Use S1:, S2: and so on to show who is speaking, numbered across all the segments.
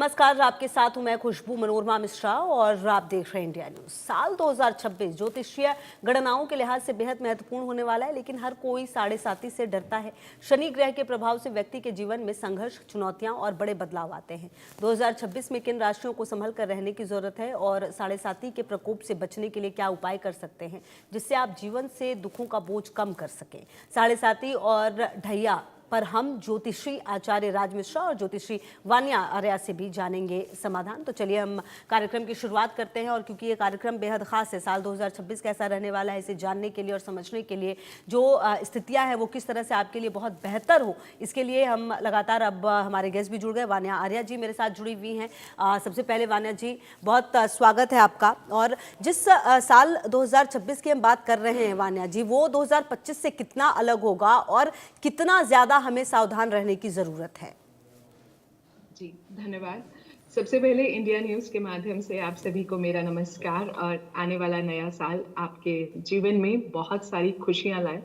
S1: नमस्कार, आपके साथ हूं मैं खुशबू मनोरमा मिश्रा और आप देख रहे हैं इंडिया न्यूज। साल 2026 ज्योतिषीय गणनाओं के लिहाज से बेहद महत्वपूर्ण होने वाला है, लेकिन हर कोई साढ़े साती से डरता है। शनि ग्रह के प्रभाव से व्यक्ति के जीवन में संघर्ष, चुनौतियां और बड़े बदलाव आते हैं। 2026 में किन राशियों को संभल कर रहने की जरूरत है और साढ़े साती के प्रकोप से बचने के लिए क्या उपाय कर सकते हैं जिससे आप जीवन से दुखों का बोझ कम कर सकें। साढ़े साती और ढैया पर हम ज्योतिषी आचार्य राज मिश्रा और ज्योतिषी वानिया आर्या से भी जानेंगे समाधान। तो चलिए हम कार्यक्रम की शुरुआत करते हैं। और क्योंकि ये कार्यक्रम बेहद खास है, साल 2026 कैसा रहने वाला है इसे जानने के लिए और समझने के लिए, जो स्थितियां हैं वो किस तरह से आपके लिए बहुत बेहतर हो, इसके लिए हम लगातार अब हमारे गेस्ट भी जुड़ गए। वानिया आर्या जी मेरे साथ जुड़ी हुई हैं। सबसे पहले वानिया जी, बहुत स्वागत है आपका। और जिस साल 2026 की हम बात कर रहे हैं वानिया जी, वो 2025 से कितना अलग होगा और कितना ज्यादा हमें सावधान रहने की जरूरत है?
S2: जी धन्यवाद। सबसे पहले इंडिया न्यूज के माध्यम से आप सभी को मेरा नमस्कार और आने वाला नया साल आपके जीवन में बहुत सारी खुशियां लाए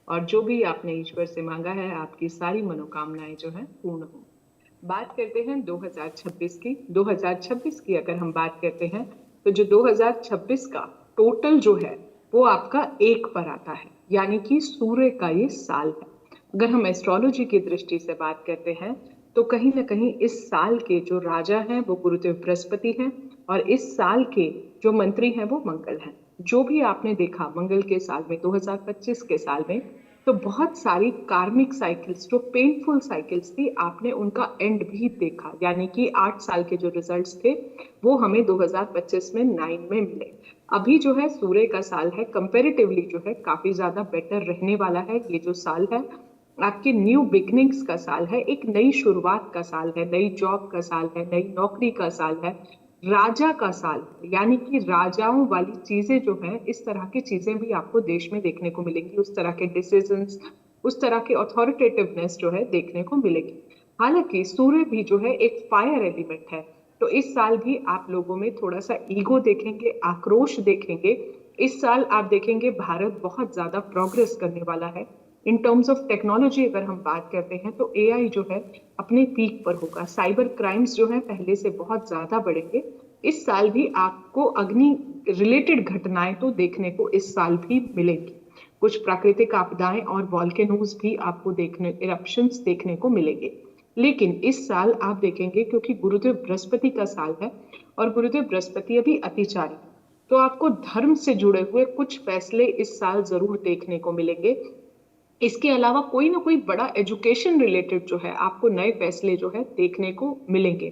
S2: और जो भी आपने ईश्वर से मांगा है आपकी सारी मनोकामनाएं जो है पूर्ण हो। बात करते हैं 2026 की। 2026 की अगर हम बात करते हैं तो जो 2026 का टोटल जो है वो आपका 1 पर आता है, यानी कि सूर्य का ये साल है। अगर हम एस्ट्रोलॉजी की दृष्टि से बात करते हैं तो कहीं ना कहीं इस साल के जो राजा हैं वो गुरुदेव बृहस्पति हैं और इस साल के जो मंत्री हैं वो मंगल हैं। जो भी आपने देखा मंगल के साल में, 2025 के साल में, तो बहुत सारी कार्मिक साइकिल्स जो पेनफुल साइकिल्स थी आपने उनका एंड भी देखा, यानी कि 8 साल के जो रिजल्ट्स थे वो हमें 2025 में 9 में मिले। अभी जो है सूर्य का साल है, कंपैरेटिवली जो है काफी ज्यादा बेटर रहने वाला है। ये जो साल है आपके न्यू बिगनिंग्स का साल है, एक नई शुरुआत का साल है, नई जॉब का साल है, नई नौकरी का साल है, राजा का साल, यानी कि राजाओं वाली चीजें जो है, इस तरह की चीजें भी आपको देश में देखने को मिलेंगी। उस तरह के डिसीजंस, उस तरह के अथॉरिटेटिवनेस जो है देखने को मिलेगी। हालांकि सूर्य भी जो है एक फायर एलिमेंट है, तो इस साल भी आप लोगों में थोड़ा सा ईगो देखेंगे, आक्रोश देखेंगे। इस साल आप देखेंगे भारत बहुत ज्यादा प्रोग्रेस करने वाला है। इन टर्म्स ऑफ टेक्नोलॉजी अगर हम बात करते हैं तो एआई जो है अपने पीक पर होगा। साइबर क्राइम्स जो है पहले से बहुत ज्यादा बढ़ेंगे। इस साल भी आपको अग्नि रिलेटेड घटनाएं तो देखने को इस साल भी मिलेंगी। कुछ प्राकृतिक आपदाएं और वॉल्केनोज भी आपको देखने, इरप्शंस देखने को मिलेंगे। लेकिन इस साल आप देखेंगे क्योंकि गुरुदेव बृहस्पति का साल है और गुरुदेव बृहस्पति अभी अतिचारी है, तो आपको धर्म से जुड़े हुए कुछ फैसले इस साल जरूर देखने को मिलेंगे। इसके अलावा कोई ना कोई बड़ा एजुकेशन रिलेटेड जो है आपको नए फैसले जो है देखने को मिलेंगे।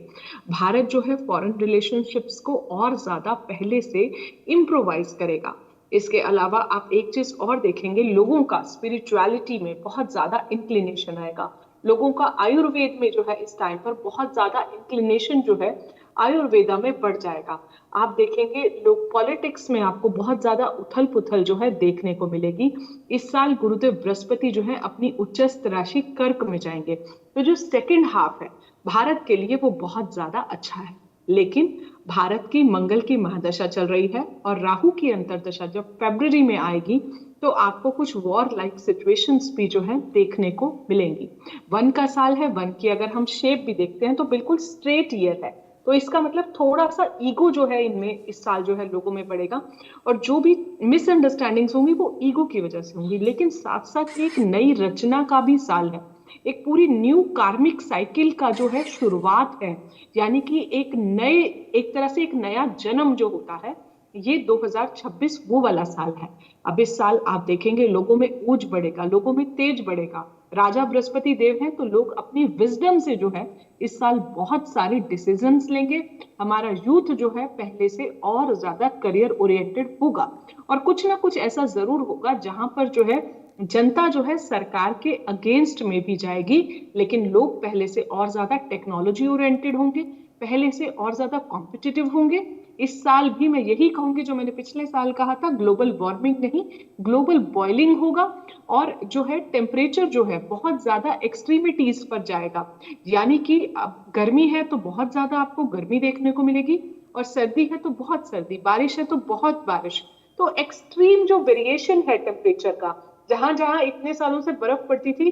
S2: भारत जो है फॉरेन रिलेशनशिप्स को और ज्यादा पहले से इम्प्रोवाइज करेगा। इसके अलावा आप एक चीज और देखेंगे, लोगों का स्पिरिचुअलिटी में बहुत ज्यादा इंक्लिनेशन आएगा। लोगों का आयुर्वेद में जो है इस टाइम पर बहुत ज्यादा इंक्लिनेशन जो है आयुर्वेदा में बढ़ जाएगा। आप देखेंगे लोग पॉलिटिक्स में आपको बहुत ज्यादा उथल पुथल जो है देखने को मिलेगी। इस साल गुरुदेव बृहस्पति जो है अपनी उच्चस्थ राशि कर्क में जाएंगे, तो जो सेकंड हाफ है भारत के लिए वो बहुत ज्यादा अच्छा है। लेकिन भारत की मंगल की महादशा चल रही है और राहु की अंतरदशा जब फरवरी में आएगी तो आपको कुछ वॉर लाइक सिचुएशंस भी जो है देखने को मिलेंगी। वन का साल है, वन की अगर हम शेप भी देखते हैं तो बिल्कुल स्ट्रेट ईयर है, तो इसका मतलब थोड़ा सा ईगो जो है इनमें इस साल जो है लोगों में बढ़ेगा और जो भी मिसअंडरस्टैंडिंग्स होंगी वो ईगो की वजह से होंगी। लेकिन साथ साथ एक नई रचना का भी साल है, एक पूरी न्यू कार्मिक साइकिल का जो है शुरुआत है, यानी कि एक नए, एक तरह से एक नया जन्म जो होता है, ये 2026 वो वाला साल है। अब इस साल आप देखेंगे लोगों में ऊर्ज बढ़ेगा, लोगों में तेज बढ़ेगा। राजा बृहस्पति देव हैं तो लोग अपनी विजडम से जो है इस साल बहुत सारे डिसीजंस लेंगे। हमारा यूथ जो है पहले से और ज्यादा करियर ओरिएंटेड होगा और कुछ ना कुछ ऐसा जरूर होगा जहां पर जो है जनता जो है सरकार के अगेंस्ट में भी जाएगी, लेकिन लोग पहले से और ज्यादा टेक्नोलॉजी ओरिएंटेड होंगे, पहले से और ज्यादा कॉम्पिटिटिव होंगे। इस साल भी मैं यही कहूंगी जो मैंने पिछले साल कहा था, ग्लोबल वार्मिंग नहीं ग्लोबल बॉइलिंग होगा और जो है टेम्परेचर जो है बहुत ज्यादा एक्सट्रीमिटीज पर जाएगा। यानी कि अब गर्मी है तो बहुत ज्यादा आपको गर्मी देखने को मिलेगी और सर्दी है तो बहुत सर्दी, बारिश है तो बहुत बारिश। तो एक्सट्रीम जो वेरिएशन है टेम्परेचर का, जहां जहां इतने सालों से बर्फ पड़ती थी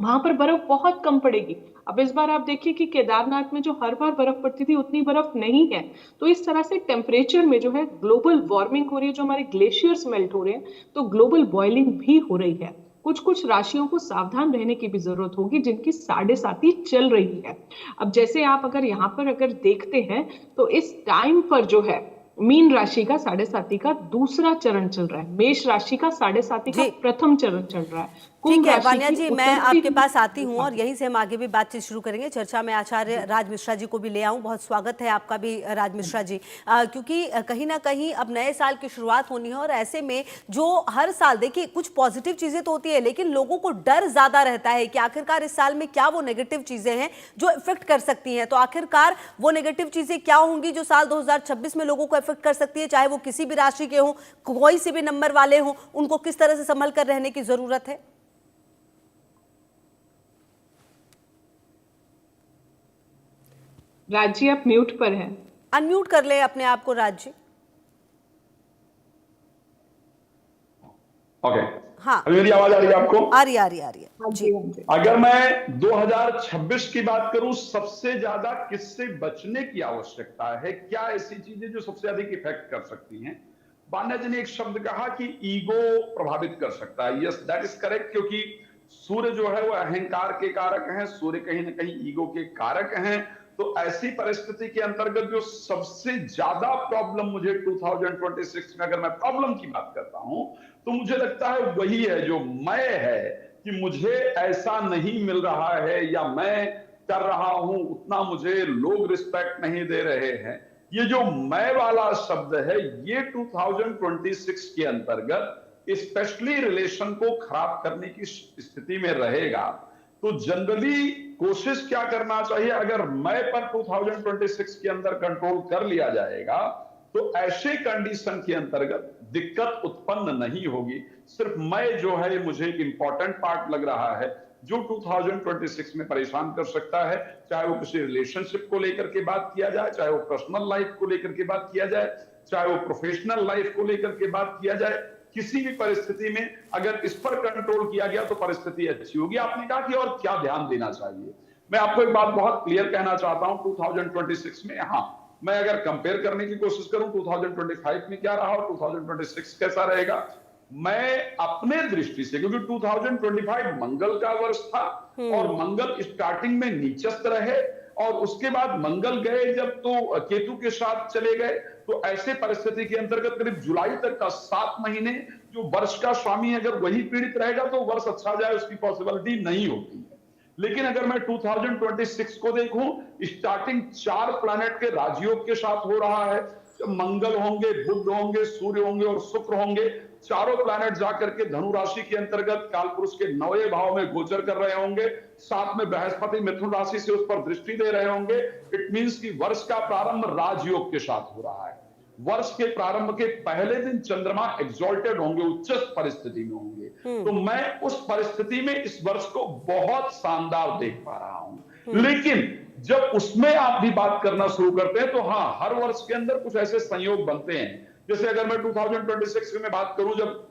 S2: वहां पर बर्फ बहुत कम पड़ेगी। अब इस बार आप देखिए कि केदारनाथ में जो हर बार बर्फ पड़ती थी उतनी बर्फ नहीं है। तो इस तरह से टेम्परेचर में जो है ग्लोबल वार्मिंग हो रही है, जो हमारे ग्लेशियर्स मेल्ट हो रहे हैं, तो ग्लोबल बॉइलिंग भी हो रही है। कुछ कुछ राशियों को सावधान रहने की भी जरूरत होगी जिनकी साढ़े साती चल रही है। अब जैसे आप अगर यहाँ पर अगर देखते हैं तो इस टाइम पर जो है मीन राशि का साढ़े साती का दूसरा चरण चल रहा है, मेष राशि का साढ़े साती का
S1: जी
S2: प्रथम चरण चल रहा है,
S1: ठीक
S2: कुंभ
S1: है
S2: राशि
S1: वानिया
S2: की
S1: जी, मैं
S2: उतरती
S1: आपके
S2: हुई।
S1: पास आती हूँ और यहीं से हम आगे भी बातचीत शुरू करेंगे। चर्चा में आचार्य राज मिश्रा जी को भी ले आऊँ। बहुत स्वागत है आपका भी राज मिश्रा जी, क्योंकि कहीं ना कहीं अब नए साल की शुरुआत होनी है और ऐसे में जो हर साल देखिए कुछ पॉजिटिव चीज़ें तो होती है, लेकिन लोगों को डर ज़्यादा रहता है कि आखिरकार इस साल में क्या वो नेगेटिव चीज़ें हैं जो इफेक्ट कर सकती हैं। तो आखिरकार वो नेगेटिव चीज़ें क्या होंगी जो साल 2026 में लोगों को इफेक्ट कर सकती है, चाहे वो किसी भी राशि के हों, कोई से भी नंबर वाले हों, उनको किस तरह से संभल कर रहने की ज़रूरत है?
S2: राज्य आप म्यूट पर हैं।
S1: अनम्यूट कर ले अपने आप को राज्य।
S3: ओके।
S1: हाँ
S3: अभी मेरी आवाज आ रही है आपको?
S1: आ रही आ रही है
S2: हाँ
S1: जी।
S2: जी, हाँ जी।
S3: अगर मैं 2026 की बात करूं, सबसे ज्यादा किससे बचने की आवश्यकता है, क्या ऐसी चीजें जो सबसे अधिक इफेक्ट कर सकती हैं? बान्या जी ने एक शब्द कहा कि ईगो प्रभावित कर सकता है। यस, दैट इज करेक्ट, क्योंकि सूर्य जो है वो अहंकार के कारक हैं, सूर्य कहीं ना कहीं ईगो के कारक हैं। तो ऐसी परिस्थिति के अंतर्गत जो सबसे ज्यादा प्रॉब्लम मुझे 2026 में, अगर मैं प्रॉब्लम की बात करता हूं, तो मुझे लगता है वही है जो मैं है, कि मुझे ऐसा नहीं मिल रहा है या मैं कर रहा हूं उतना मुझे लोग रिस्पेक्ट नहीं दे रहे हैं। ये जो मैं वाला शब्द है, ये 2026 के अंतर्गत स्पेशली रिलेशन को खराब करने की स्थिति में रहेगा। तो जनरली कोशिश क्या करना चाहिए, अगर मैं पर 2026 के अंदर कंट्रोल कर लिया जाएगा तो ऐसे कंडीशन के अंतर्गत दिक्कत उत्पन्न नहीं होगी। सिर्फ मैं जो है मुझे एक इंपॉर्टेंट पार्ट लग रहा है जो 2026 में परेशान कर सकता है, चाहे वो किसी रिलेशनशिप को लेकर के बात किया जाए, चाहे वो पर्सनल लाइफ को लेकर के बात किया जाए, चाहे वो प्रोफेशनल लाइफ को लेकर के बात किया जाए। किसी भी परिस्थिति में अगर इस पर कंट्रोल किया गया तो परिस्थिति अच्छी होगी। आपने कहा कि और क्या ध्यान देना चाहिए, मैं आपको एक बात बहुत क्लियर कहना चाहता हूं 2026 में। हाँ, मैं अगर कंपेयर करने की कोशिश करूं 2025 में क्या रहा और 2026 कैसा रहेगा, मैं अपने दृष्टि से, क्योंकि 2025 मंगल का वर्ष था और मंगल स्टार्टिंग में नीचस्थ रहे और उसके बाद मंगल गए जब तो केतु के साथ चले गए, तो ऐसे परिस्थिति के अंतर्गत करीब जुलाई तक का 7 महीने जो वर्ष का स्वामी अगर वही पीड़ित रहेगा तो वर्ष अच्छा जाए उसकी पॉसिबिलिटी नहीं होती है। लेकिन अगर मैं 2026 को देखूं, स्टार्टिंग 4 प्लैनेट के राजयोग के साथ हो रहा है। मंगल होंगे, बुध होंगे, सूर्य होंगे और शुक्र होंगे। चारों प्लैनेट जाकर के धनु राशि के अंतर्गत कालपुरुष के 9वें भाव में गोचर कर रहे होंगे। साथ में बृहस्पति मिथुन राशि से उस पर दृष्टि दे रहे होंगे। इट मींस कि वर्ष का प्रारंभ राजयोग के साथ हो रहा है। वर्ष के प्रारंभ के पहले दिन चंद्रमा एग्जॉल्टेड होंगे, उच्च परिस्थिति में होंगे। तो मैं उस परिस्थिति में इस वर्ष को बहुत शानदार देख पा रहा हूं। लेकिन जब उसमें आप भी बात करना शुरू करते हैं तो हाँ, हर वर्ष के अंदर कुछ ऐसे संयोग बनते हैं। जैसे अगर मैं 2026 में बात करूं, जब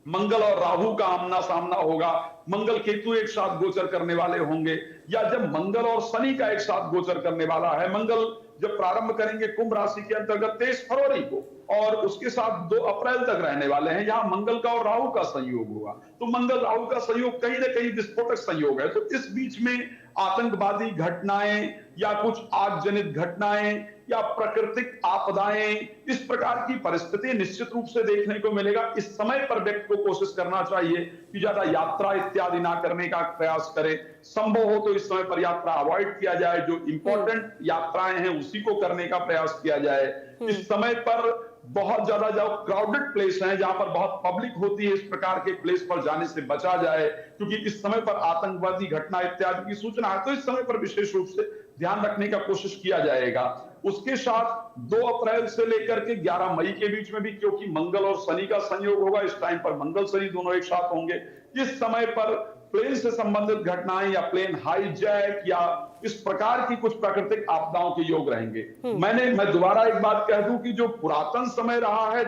S3: मंगल और राहु का आमना सामना होगा, मंगल केतु एक साथ गोचर करने वाले होंगे, या जब मंगल और शनि का एक साथ गोचर करने वाला है। मंगल जब प्रारंभ करेंगे कुंभ राशि के अंतर्गत 23 फरवरी को और उसके साथ 2 अप्रैल तक रहने वाले हैं, यहां मंगल का और राहु का संयोग होगा। तो मंगल राहु का संयोग कहीं ना कहीं विस्फोटक संयोग है। तो इस बीच में आतंकवादी घटनाएं या कुछ आग जनित घटनाएं या प्राकृतिक आपदाएं, इस प्रकार की परिस्थिति निश्चित रूप से देखने को मिलेगा। इस समय पर व्यक्ति को कोशिश करना चाहिए कि ज्यादा यात्रा इत्यादि ना करने का प्रयास करे। संभव हो तो इस समय पर यात्रा अवॉइड किया जाए, जो इंपॉर्टेंट यात्राएं हैं उसी को करने का प्रयास किया जाए। इस समय पर बहुत ज्यादा जो क्राउडेड प्लेस हैं, जहां पर बहुत पब्लिक होती है, इस प्रकार के प्लेस पर जाने से बचा जाए, क्योंकि इस समय पर आतंकवादी घटना इत्यादि की सूचना है। तो इस समय पर विशेष रूप से ध्यान रखने का कोशिश किया जाएगा। उसके साथ 2 अप्रैल से लेकर के 11 मई के बीच में भी, क्योंकि मंगल और शनि का संयोग होगा, इस टाइम पर मंगल शनि दोनों एक साथ होंगे। इस समय पर प्लेन से संबंधित घटनाएं या प्लेन हाईजैक या इस प्रकार की कुछ प्राकृतिक आपदाओं के योग रहेंगे। मैं दोबारा एक बात कह दूं कि जो पुरातन समय रहा है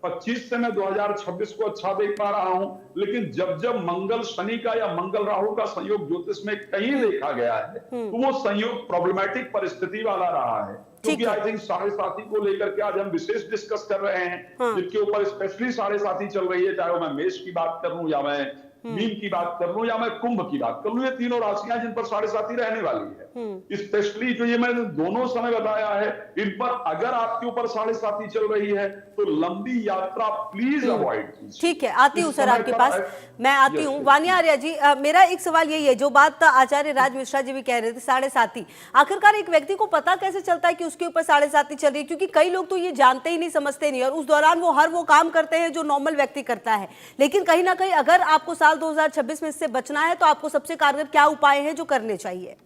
S3: 25 से मैं 2026 को अच्छा देख पा रहा हूं, लेकिन जब जब मंगल शनि का या मंगल राहु का संयोग ज्योतिष में कहीं देखा गया है, तो वो संयोग प्रॉब्लमेटिक परिस्थिति वाला रहा है। क्योंकि आई थिंक साढ़े साथी को लेकर के आज हम विशेष डिस्कस कर रहे हैं, जिनके ऊपर स्पेशली साढ़े साथी चल रही है, चाहे वो मैं मेष की बात कर लूं या मैं मीन की बात कर लूं या मैं कुंभ की बात कर लूं, ये तीनों राशियां जिन पर साढ़े साथी रहने वाली है। स्पेशली जो ये मैंने दोनों समय बताया है, इन पर अगर आपके ऊपर साढ़े साथी चल रही है तो लंबी यात्रा प्लीज अवॉइड कीजिए।
S1: ठीक है, आती हूँ सर आपके पास, मैं आती हूँ। वानिया आर्या जी, मेरा एक सवाल यही है, जो बात आचार्य राज मिश्रा जी भी कह रहे थे, साढ़े साथी, आखिरकार एक व्यक्ति को पता कैसे चलता है कि उसके ऊपर साढ़े साथी चल रही है? क्योंकि कई लोग तो ये जानते ही नहीं, समझते नहीं, और उस दौरान वो हर वो काम करते हैं जो नॉर्मल व्यक्ति करता है। लेकिन कहीं ना कहीं अगर आपको साल 2026 में इससे बचना है तो आपको सबसे कारगर क्या उपाय हैं जो करने चाहिए?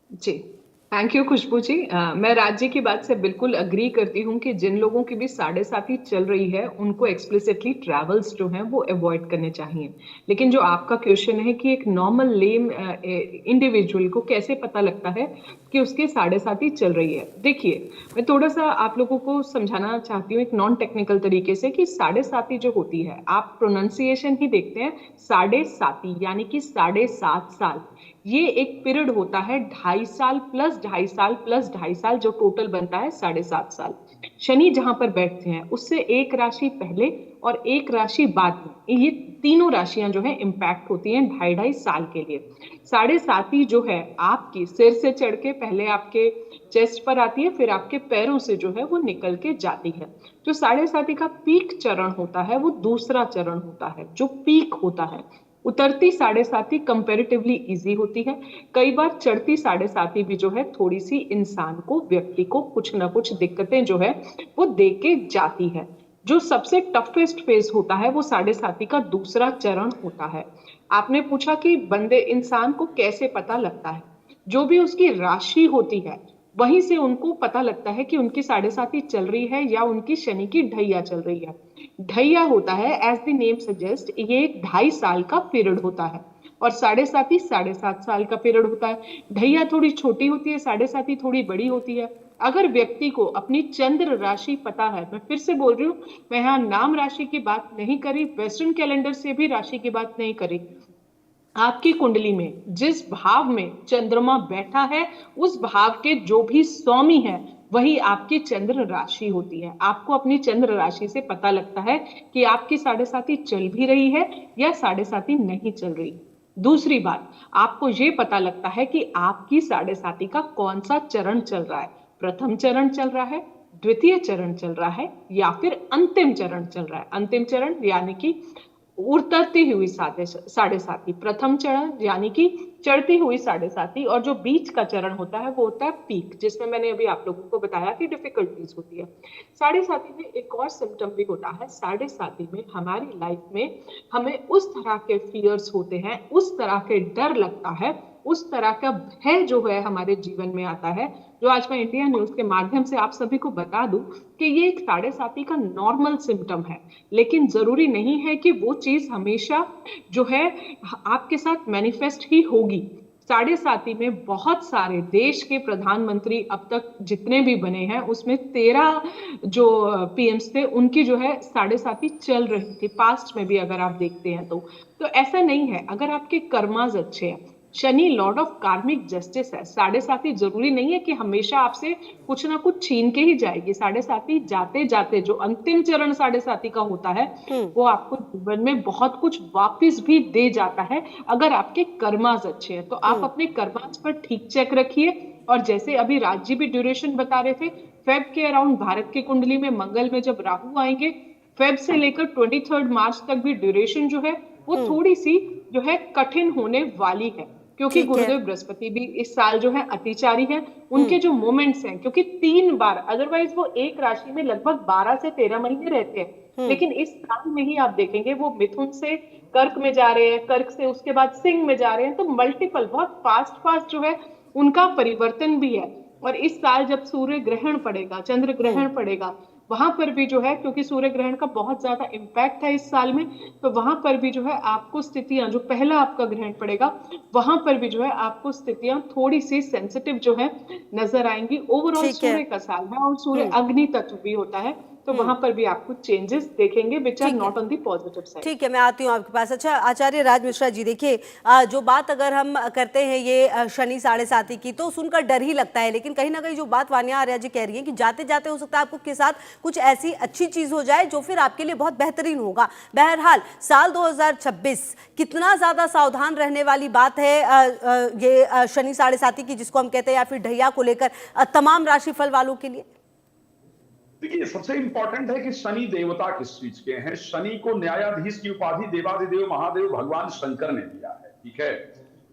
S2: जी, थैंक यू खुशबू जी। मैं राज जी की बात से बिल्कुल अग्री करती हूँ कि जिन लोगों की भी साढ़े साथी चल रही है उनको एक्सप्लिसिटली ट्रैवल्स जो हैं वो अवॉइड करने चाहिए। लेकिन जो आपका क्वेश्चन है कि एक नॉर्मल लेम इंडिविजुअल को कैसे पता लगता है कि उसके साढ़े साथी चल रही है, देखिए मैं थोड़ा सा आप लोगों को समझाना चाहती हूँ एक नॉन टेक्निकल तरीके से कि साढ़े साथी जो होती है, आप प्रोनाउंसिएशन ही देखते हैं, साढ़े साथी यानी कि 7.5 साल, ये एक पीरियड होता है 2.5 साल प्लस 2.5 साल प्लस 2.5 साल, जो टोटल बनता है 7.5 साल। शनि जहां पर बैठते हैं उससे एक राशि पहले और एक राशि बाद में, ये तीनों राशियां जो है इम्पैक्ट होती हैं 2.5 साल के लिए। साढ़े साथी जो है आपकी सिर से चढ़ के पहले आपके चेस्ट पर आती है, फिर आपके पैरों से जो है वो निकल के जाती है। जो साढ़े साथी का पीक चरण होता है वो दूसरा चरण होता है, जो पीक होता है। उतरती साढ़े साथी कंपैरेटिवली इजी होती है। कई बार चढ़ती साढ़े साथी भी जो है थोड़ी सी इंसान को, व्यक्ति को कुछ ना कुछ दिक्कतें जो है वो दे के जाती है। जो सबसे टफेस्ट फेज होता है वो साढ़े साथी का दूसरा चरण होता है। आपने पूछा कि बंदे इंसान को कैसे पता लगता है, जो भी उसकी राशि होती है वहीं से उनको पता लगता है कि उनकी साढ़े साथी चल रही है या उनकी शनि की ढैया चल रही है। ढैया होता है, एज द नेम सजेस्ट, ये 2.5 साल का पीरियड होता है और साढ़े साथी 7.5 साल का पीरियड होता है। ढैया थोड़ी छोटी होती है, साढ़े साथी थोड़ी बड़ी होती है। अगर व्यक्ति को अपनी चंद्र राशि पता है, मैं फिर से बोल रही हूँ, मैं यहाँ नाम राशि की बात नहीं करी, वेस्टर्न कैलेंडर से भी राशि की बात नहीं करी, आपकी कुंडली में जिस भाव में चंद्रमा बैठा है उस भाव के जो भी स्वामी है वही आपकी चंद्र राशि होती है। आपको अपनी चंद्र राशि से पता लगता है कि आपकी साढ़े साथी चल भी रही है या साढ़े साथी नहीं चल रही। दूसरी बात, आपको ये पता लगता है कि आपकी साढ़े साथी का कौन सा चरण चल रहा है, प्रथम चरण चल रहा है, द्वितीय चरण चल रहा है या फिर अंतिम चरण चल रहा है। अंतिम चरण यानी कि उतरती हुई साढ़े साथी, प्रथम चरण यानी कि चढ़ती हुई साढ़े साथी, और जो बीच का चरण होता है वो होता है पीक, जिसमें मैंने अभी आप लोगों को बताया कि डिफिकल्टीज होती है। साढ़े साथी में एक और सिम्टम भी होता है, साढ़े साथी में हमारी लाइफ में हमें उस तरह के फियर्स होते हैं, उस तरह के डर लगता है, उस तरह का भय जो है हमारे जीवन में आता है, जो आज मैं इंडिया न्यूज के माध्यम से आप सभी को बता दूं कि ये एक साढ़े साथी का नॉर्मल सिम्टम है। लेकिन जरूरी नहीं है कि वो चीज हमेशा जो है आपके साथ मैनिफेस्ट ही होगी। साढ़े साथी में बहुत सारे देश के प्रधानमंत्री अब तक जितने भी बने हैं उसमें 13 जो पीएम्स थे उनकी जो है साढ़े साथी चल रही थी, पास्ट में भी अगर आप देखते हैं तो ऐसा नहीं है। अगर आपके कर्माज अच्छे हैं, शनि लॉर्ड ऑफ कार्मिक जस्टिस है, साढ़े साथी जरूरी नहीं है कि हमेशा आपसे कुछ ना कुछ छीन के ही जाएगी। साढ़े साथी जाते जाते जो अंतिम चरण साढ़े साथी का होता है वो आपको जीवन में बहुत कुछ वापस भी दे जाता है अगर आपके कर्माज अच्छे हैं। तो आप अपने कर्माज पर ठीक चेक रखिए। और जैसे अभी राज जी भी ड्यूरेशन बता रहे थे, फेब के अराउंड भारत की कुंडली में मंगल में जब राहु आएंगे, फेब से लेकर 23 मार्च तक भी ड्यूरेशन जो है वो थोड़ी सी जो है कठिन होने वाली है, क्योंकि गुरुदेव बृहस्पति भी इस साल जो है अतिचारी है। उनके जो मोमेंट्स हैं, क्योंकि 3 बार, अदरवाइज वो एक राशि में लगभग 12 से 13 महीने रहते हैं, लेकिन इस साल में ही आप देखेंगे वो मिथुन से कर्क में जा रहे हैं, कर्क से उसके बाद सिंह में जा रहे हैं, तो मल्टीपल बहुत फास्ट जो है उनका परिवर्तन भी है। और इस साल जब सूर्य ग्रहण पड़ेगा, चंद्र ग्रहण पड़ेगा, वहां पर भी जो है, क्योंकि सूर्य ग्रहण का बहुत ज्यादा इम्पैक्ट है इस साल में, तो वहां पर भी जो है आपको स्थितियां, जो पहला आपका ग्रहण पड़ेगा वहां पर भी जो है आपको स्थितियां थोड़ी सी सेंसिटिव जो है नजर आएंगी। ओवरऑल सूर्य का साल है और सूर्य अग्नि तत्व भी होता है, तो वहां पर भी आपको चेंजेस देखेंगे which are not on the positive side.
S1: ठीक है, मैं आती हूँ आपके पास। अच्छा आचार्य राज मिश्रा जी, देखिए जो बात अगर हम करते हैं ये शनि 7.5 की, तो सुनकर डर ही लगता है, लेकिन कहीं ना कहीं जो बात वानिया आर्या जी कह रही है कि जाते जाते हो सकता है आपको के साथ कुछ ऐसी अच्छी चीज हो जाए जो फिर आपके लिए बहुत बेहतरीन होगा। बहरहाल साल 2026 कितना ज्यादा सावधान रहने वाली बात है ये शनि 7.5 की, जिसको हम कहते हैं, या फिर ढैया को लेकर तमाम राशिफल वालों के लिए?
S3: देखिए, सबसे इंपॉर्टेंट है कि शनि देवता किस चीज के हैं। शनि को न्यायाधीश की उपाधि देवाधिदेव महादेव भगवान शंकर ने दिया है, ठीक है।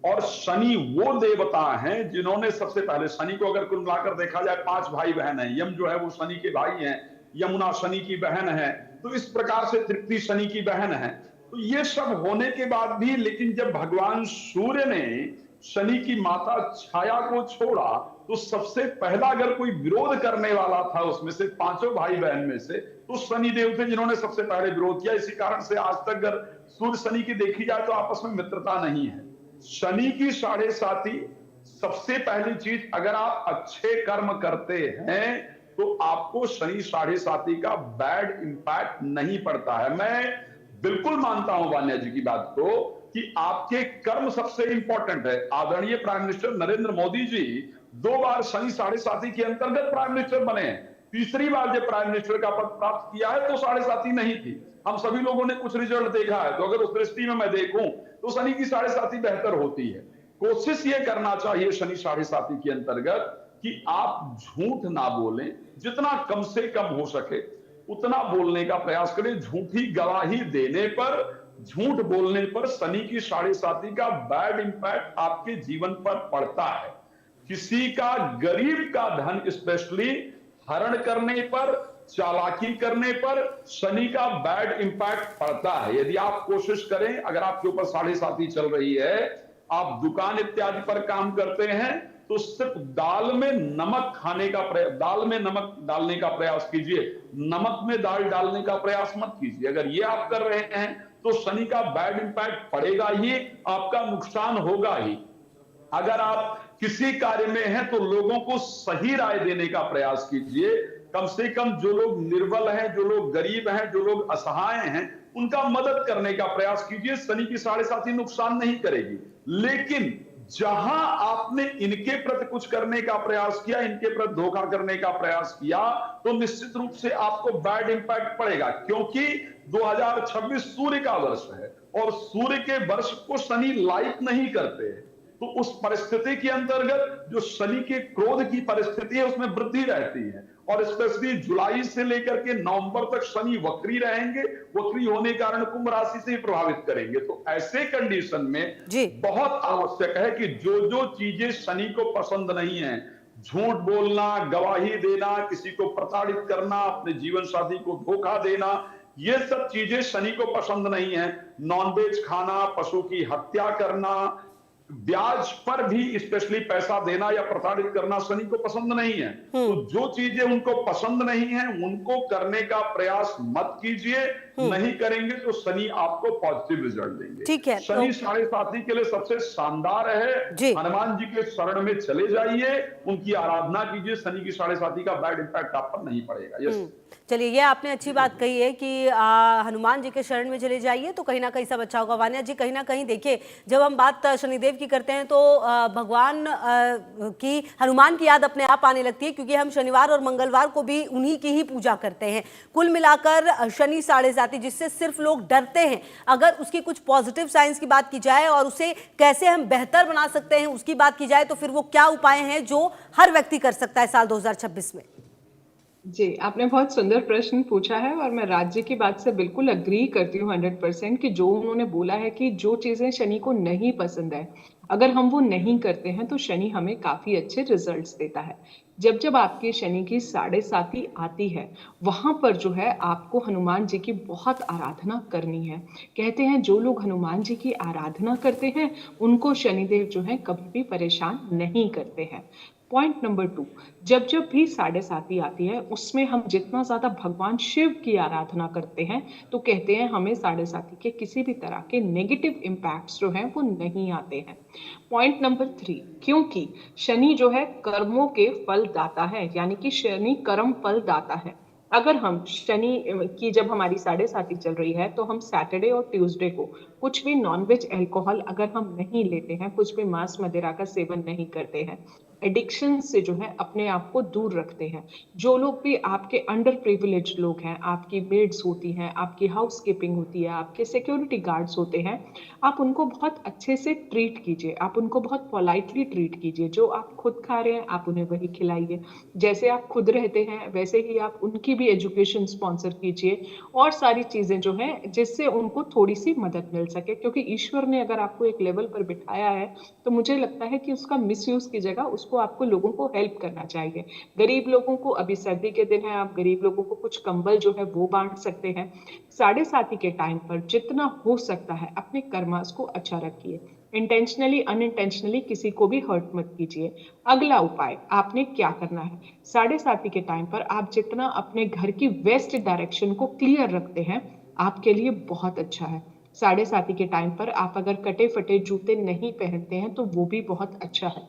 S3: और शनि वो देवता हैं जिन्होंने सबसे पहले, शनि को अगर कुल मिलाकर देखा जाए 5 भाई बहन हैं। यम जो है वो शनि के भाई हैं, यमुना शनि की बहन है, तो इस प्रकार से तृप्ति शनि की बहन है। तो ये सब होने के बाद भी, लेकिन जब भगवान सूर्य ने शनि की माता छाया को छोड़ा, तो सबसे पहला अगर कोई विरोध करने वाला था उसमें से 5 भाई बहन में से, तो शनि देव थे जिन्होंने सबसे पहले विरोध किया। इसी कारण से आज तक अगर सूर्य शनि की देखी जाए तो आपस में मित्रता नहीं है। शनि की 7.5 सबसे पहली चीज, अगर आप अच्छे कर्म करते हैं तो आपको शनि 7.5 का बैड इंपैक्ट नहीं पड़ता है। मैं बिल्कुल मानता हूं वान्या जी की बात को कि आपके कर्म सबसे इंपॉर्टेंट है। आदरणीय प्राइम मिनिस्टर नरेंद्र मोदी जी 2 बार शनि 7.5 के अंतर्गत प्राइम मिनिस्टर बने हैं। तीसरी बार जब प्राइम मिनिस्टर का पद प्राप्त किया है तो 7.5 नहीं थी। हम सभी लोगों ने कुछ रिजल्ट देखा है, तो अगर उस दृष्टि में मैं देखूं तो शनि की 7.5 बेहतर होती है। कोशिश ये करना चाहिए शनि 7.5 के अंतर्गत कि आप झूठ ना बोलें, जितना कम से कम हो सके उतना बोलने का प्रयास करें। झूठी गवाही देने पर, झूठ बोलने पर शनि की 7.5 का बैड इंपैक्ट आपके जीवन पर पड़ता है। किसी का, गरीब का धन स्पेशली हरण करने पर, चालाकी करने पर शनि का बैड इंपैक्ट पड़ता है। यदि आप कोशिश करें, अगर आपके ऊपर 7.5 चल रही है, आप दुकान इत्यादि पर काम करते हैं, तो सिर्फ दाल में नमक खाने का प्रयास, दाल में नमक डालने का प्रयास कीजिए, नमक में दाल डालने का प्रयास मत कीजिए। अगर ये आप कर रहे हैं तो शनि का बैड इंपैक्ट पड़ेगा ही, आपका नुकसान होगा ही। अगर आप किसी कार्य में हैं तो लोगों को सही राय देने का प्रयास कीजिए। कम से कम जो लोग निर्बल हैं, जो लोग गरीब हैं, जो लोग असहाय हैं, उनका मदद करने का प्रयास कीजिए। शनि की 7.5 नुकसान नहीं करेगी। लेकिन जहां आपने इनके प्रति कुछ करने का प्रयास किया, इनके प्रति धोखा करने का प्रयास किया, तो निश्चित रूप से आपको बैड इंपैक्ट पड़ेगा। क्योंकि 2026 सूर्य का वर्ष है और सूर्य के वर्ष को शनि लाइक नहीं करते हैं। तो उस परिस्थिति के अंतर्गत जो शनि के क्रोध की परिस्थिति है उसमें वृद्धि रहती है। और स्पेशली जुलाई से लेकर के नवंबर तक शनि वक्री रहेंगे। वक्री होने के कारण कुंभ राशि से प्रभावित करेंगे। तो ऐसे कंडीशन में बहुत आवश्यक है कि जो जो चीजें शनि को पसंद नहीं है, झूठ बोलना, गवाही देना, किसी को प्रताड़ित करना, अपने जीवन साथी को धोखा देना, ये सब चीजें शनि को पसंद नहीं है। नॉनवेज खाना, पशु की हत्या करना, ब्याज पर भी स्पेशली पैसा देना या प्रताड़ित करना शनि को पसंद नहीं है। तो जो चीजें उनको पसंद नहीं है उनको करने का प्रयास मत कीजिए। नहीं करेंगे तो शनि आपको पॉजिटिव रिजल्ट देंगे।
S1: ठीक है,
S3: शनि 7.5 के लिए सबसे शानदार है, हनुमान जी के शरण में चले जाइए, उनकी आराधना कीजिए। शनि की 7.5 का बैड इंपैक्ट आप पर नहीं पड़ेगा। यस,
S1: चलिए, ये आपने अच्छी बात कही है कि हनुमान जी के शरण में चले जाइए तो कहीं ना कहीं सब अच्छा होगा। वान्या जी, कहीं ना कहीं देखिए, जब हम बात शनिदेव की करते हैं तो भगवान की, हनुमान की याद अपने आप आने लगती है, क्योंकि हम शनिवार और मंगलवार को भी उन्हीं की ही पूजा करते हैं। कुल मिलाकर शनि 7.5 जिससे सिर्फ लोग डरते हैं, अगर उसकी कुछ पॉजिटिव साइंस की बात की जाए और उसे कैसे हम बेहतर बना सकते हैं उसकी बात की जाए, तो फिर वो क्या उपाय हैं जो हर व्यक्ति कर सकता है साल 2026 में?
S2: जी, आपने बहुत सुंदर प्रश्न पूछा है और मैं राज्य की बात से बिल्कुल अग्री करती हूँ 100% कि जो उन्होंने बोला है कि जो चीजें शनि को नहीं पसंद है, अगर हम वो नहीं करते हैं तो शनि हमें काफी अच्छे रिजल्ट्स देता है। जब जब आपके शनि की 7.5 आती है, वहां पर जो है आपको हनुमान जी की बहुत आराधना करनी है। कहते हैं जो लोग हनुमान जी की आराधना करते हैं उनको शनिदेव जो है कभी भी परेशान नहीं करते हैं। पॉइंट नंबर 2, जब जब भी 7.5 आती है उसमें हम जितना ज्यादा भगवान शिव की आराधना करते हैं तो कहते हैं हमें 7.5 के किसी भी तरह के नेगेटिव इम्पैक्ट्स जो हैं वो नहीं आते हैं। पॉइंट नंबर 3, क्योंकि शनि जो है कर्मों के फल दाता है, यानी कि शनि कर्म फल दाता है। अगर हम शनि की जब हमारी 7.5 चल रही है तो हम सैटरडे और ट्यूसडे को कुछ भी नॉनवेज अल्कोहल अगर हम नहीं लेते हैं, कुछ भी मांस मदिरा का सेवन नहीं करते हैं, एडिक्शन से जो है अपने आप को दूर रखते हैं। जो लोग भी आपके अंडर प्रिविलेज लोग हैं, आपकी मेड्स होती हैं, आपकी हाउस कीपिंग होती है, आपके सिक्योरिटी गार्ड्स होते हैं, आप उनको बहुत अच्छे से ट्रीट कीजिए, आप उनको बहुत पोलाइटली ट्रीट कीजिए। जो आप खुद खा रहे हैं आप उन्हें वही खिलाइए, जैसे आप खुद रहते हैं वैसे ही आप उनकी भी एजुकेशन स्पॉन्सर कीजिए और सारी चीजें जो है जिससे उनको थोड़ी सी मदद मिल सके, क्योंकि ईश्वर ने अगर आपको एक लेवल पर बिठाया है तो मुझे लगता है कि उसका मिसयूज की जगह उसको आपको लोगों को हेल्प करना चाहिए। गरीब लोगों को, अभी सर्दी के दिन है, आप गरीब लोगों को कुछ कंबल जो है वो बांट सकते हैं। 7.5 के टाइम पर जितना हो सकता है अपने कर्मास को अच्छा रखिए, इंटेंशनली अनइंटेंशनली किसी को भी हर्ट मत कीजिए। अगला उपाय आपने क्या करना है, 7.5 के टाइम पर आप जितना अपने घर की वेस्ट डायरेक्शन को क्लियर रखते हैं आपके लिए बहुत अच्छा है। 7.5 के टाइम पर आप अगर कटे फटे जूते नहीं पहनते हैं तो वो भी बहुत अच्छा है।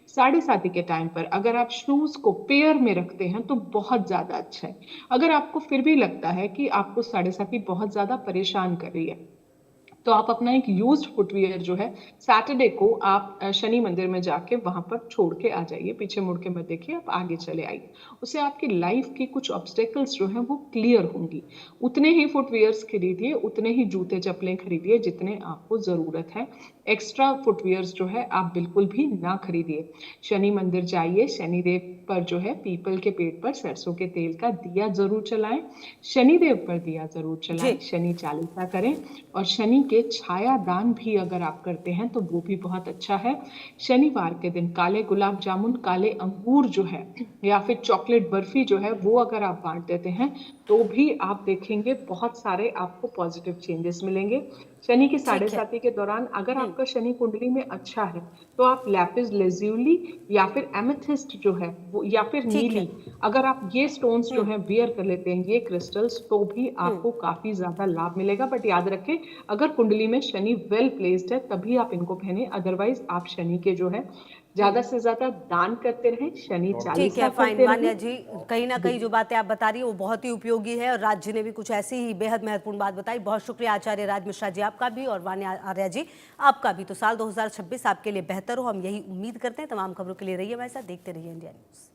S2: 7.5 के टाइम पर अगर आप शूज को पेयर में रखते हैं तो बहुत ज्यादा अच्छा है। अगर आपको फिर भी लगता है कि आपको 7.5 बहुत ज्यादा परेशान कर रही है तो आप अपना एक यूज्ड फुटवियर जो है सैटरडे को आप शनि मंदिर में जाके वहां पर छोड़ के आ जाइए, पीछे मुड़ के मत देखिए, आप आगे चले आइए। उससे आपकी लाइफ की कुछ ऑब्स्टेकल्स जो हैं वो क्लियर होंगी। उतने ही फुटवियर्स खरीदिए, उतने ही जूते चप्पलें खरीदिए जितने आपको जरूरत है। एक्स्ट्रा फुटवियर्स जो है आप बिल्कुल भी ना खरीदिए। शनि मंदिर जाइए, शनिदेव पर जो है पीपल के पेड़ पर सरसों के तेल का दिया जरूर चलाएं, शनिदेव पर दिया जरूर चलाएं,
S1: जी।
S2: शनि चालीसा करें और शनि के छाया दान भी अगर आप करते हैं तो वो भी बहुत अच्छा है। शनिवार के दिन काले गुलाब जामुन, काले अंगूर जो है या फिर चॉकलेट बर्फी जो है वो अगर आप बांट देते हैं तो भी आप देखेंगे बहुत सारे आपको पॉजिटिव चेंजेस मिलेंगे। शनि की
S1: ठीक है।
S2: 7.5 के दौरान अगर आपका शनि कुंडली में अच्छा है तो आप लैपिस लेज़ुली या फिर एमेथिस्ट जो है वो या फिर
S1: ठीक है।
S2: नीली, अगर आप ये स्टोन्स जो है वियर कर लेते हैं, ये क्रिस्टल्स, तो भी आपको काफी ज्यादा लाभ मिलेगा। बट याद रखें अगर कुंडली में शनि वेल प्लेस्ड है तभी आप इनको पहने, अदरवाइज आप शनि के जो है ज्यादा से ज्यादा दान करते रहें, शनि
S1: ठीक
S2: चालीसा
S1: है, फाइन
S2: करते
S1: मान्या
S2: रहें।
S1: जी। कहीं ना कहीं जो बातें आप बता रही है वो बहुत ही उपयोगी है और राज जी ने भी कुछ ऐसी ही बेहद महत्वपूर्ण बात बताई। बहुत शुक्रिया आचार्य राज मिश्रा जी आपका भी और वान्या आर्या जी आपका भी। तो साल 2026 आपके लिए बेहतर हो, हम यही उम्मीद करते हैं। तमाम खबरों के लिए रहिए हमारे साथ, देखते रहिए इंडिया न्यूज़।